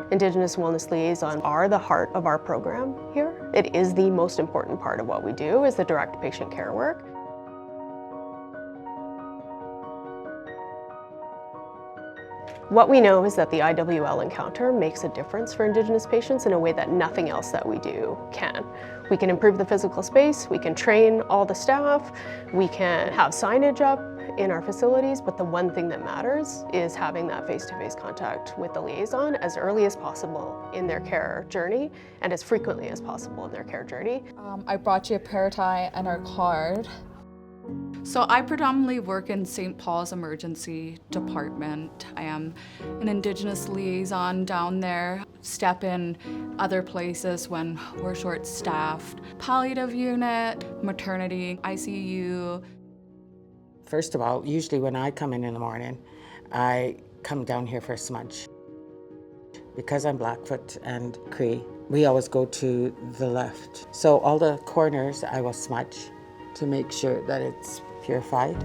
Indigenous Wellness Liaisons are the heart of our program here. It is the most important part of what we do, is the direct patient care work. What we know is that the IWL encounter makes a difference for Indigenous patients in a way that nothing else that we do can. We can improve the physical space, we can train all the staff, we can have signage up in our facilities, but the one thing that matters is having that face-to-face contact with the liaison as early as possible in their care journey and as frequently as possible in their care journey. I brought you a prayer tie and our card. So I predominantly work in St. Paul's Emergency Department. I am an Indigenous liaison down there, step in other places when we're short-staffed. Palliative unit, maternity, ICU. First of all, usually when I come in the morning, I come down here for a smudge. Because I'm Blackfoot and Cree, we always go to the left. So all the corners I will smudge to make sure that it's purified.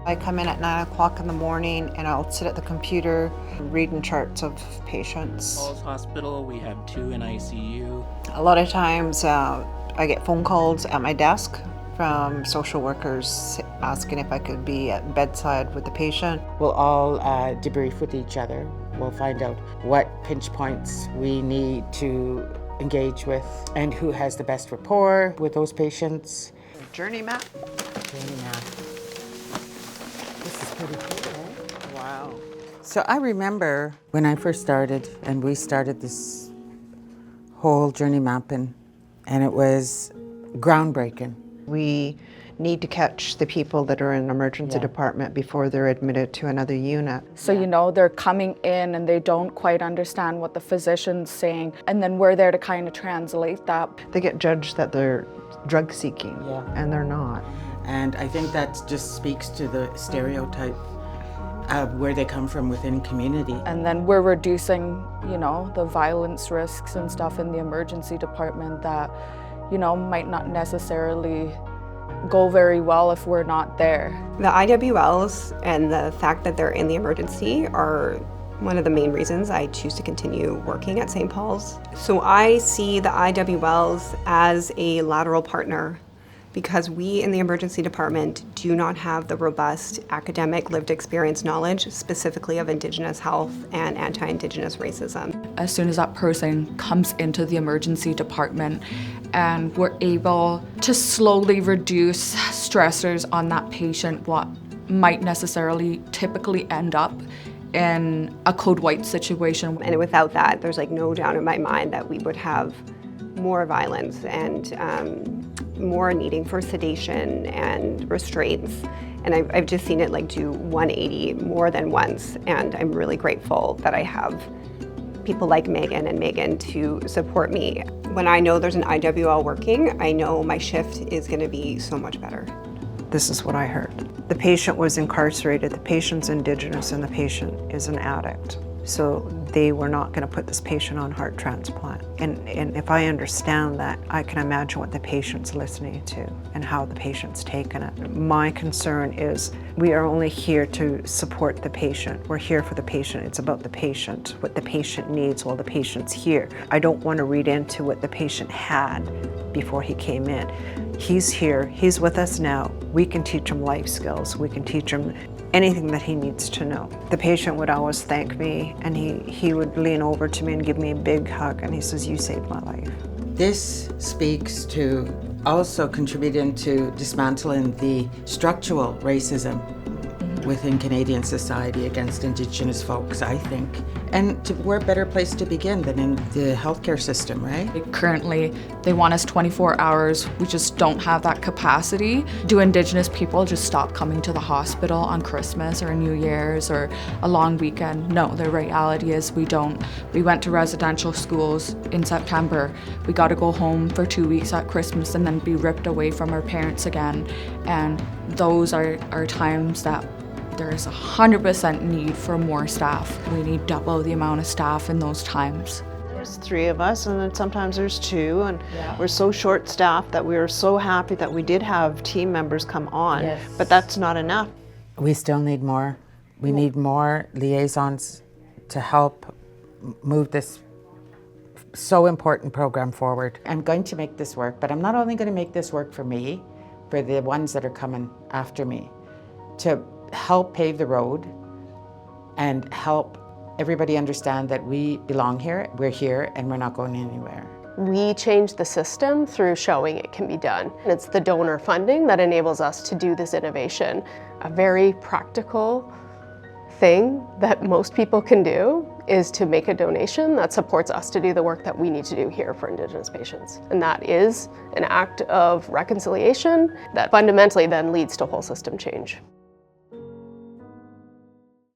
I come in at 9 o'clock in the morning and I'll sit at the computer reading charts of patients. Falls Hospital, we have 2 in ICU. A lot of times I get phone calls at my desk from social workers asking if I could be at bedside with the patient. We'll all debrief with each other. We'll find out what pinch points we need to engage with and who has the best rapport with those patients. Journey map. Journey map. This is pretty cool, eh? Wow. So I remember when I first started and we started this whole journey mapping, and it was groundbreaking. We need to catch the people that are in an emergency department before they're admitted to another unit. So, you know, they're coming in and they don't quite understand what the physician's saying, and then we're there to kind of translate that. They get judged that they're drug seeking, and they're not. And I think that just speaks to the stereotype of where they come from within community. And then we're reducing, you know, the violence risks and stuff in the emergency department that, you know, might not necessarily go very well if we're not there. The IWLs and the fact that they're in the emergency are one of the main reasons I choose to continue working at St. Paul's. So I see the IWLs as a lateral partner because we in the emergency department do not have the robust academic lived experience knowledge specifically of Indigenous health and anti-Indigenous racism. As soon as that person comes into the emergency department and we're able to slowly reduce stressors on that patient, what might necessarily typically end up in a code white situation. And without that, there's like no doubt in my mind that we would have more violence and more needing for sedation and restraints. And I've just seen it like do 180 more than once. And I'm really grateful that I have people like Megan and Megan to support me. When I know there's an IWL working, I know my shift is going to be so much better. This is what I heard. The patient was incarcerated, the patient's Indigenous, and the patient is an addict. So they were not going to put this patient on heart transplant. And if I understand that, I can imagine what the patient's listening to and how the patient's taken it. My concern is we are only here to support the patient. We're here for the patient. It's about the patient, what the patient needs while the patient's here. I don't want to read into what the patient had before he came in. He's here, he's with us now. We can teach him life skills. We can teach him anything that he needs to know. The patient would always thank me, and he would lean over to me and give me a big hug, and he says, "You saved my life." This speaks to also contributing to dismantling the structural racism within Canadian society against Indigenous folks, I think. And we're a better place to begin than in the healthcare system, right? Currently, they want us 24 hours. We just don't have that capacity. Do Indigenous people just stop coming to the hospital on Christmas or New Year's or a long weekend? No, the reality is we don't. We went to residential schools in September. We got to go home for 2 weeks at Christmas and then be ripped away from our parents again. And those are times that there's 100% need for more staff. We need double the amount of staff in those times. There's 3 of us, and then sometimes there's 2, and we're so short-staffed that we are so happy that we did have team members come on, but that's not enough. We still need more We need more liaisons to help move this so important program forward. I'm going to make this work, but I'm not only going to make this work for me, for the ones that are coming after me, to help pave the road and help everybody understand that we belong here, we're here, and we're not going anywhere. We change the system through showing it can be done. It's the donor funding that enables us to do this innovation. A very practical thing that most people can do is to make a donation that supports us to do the work that we need to do here for Indigenous patients. And that is an act of reconciliation that fundamentally then leads to whole system change.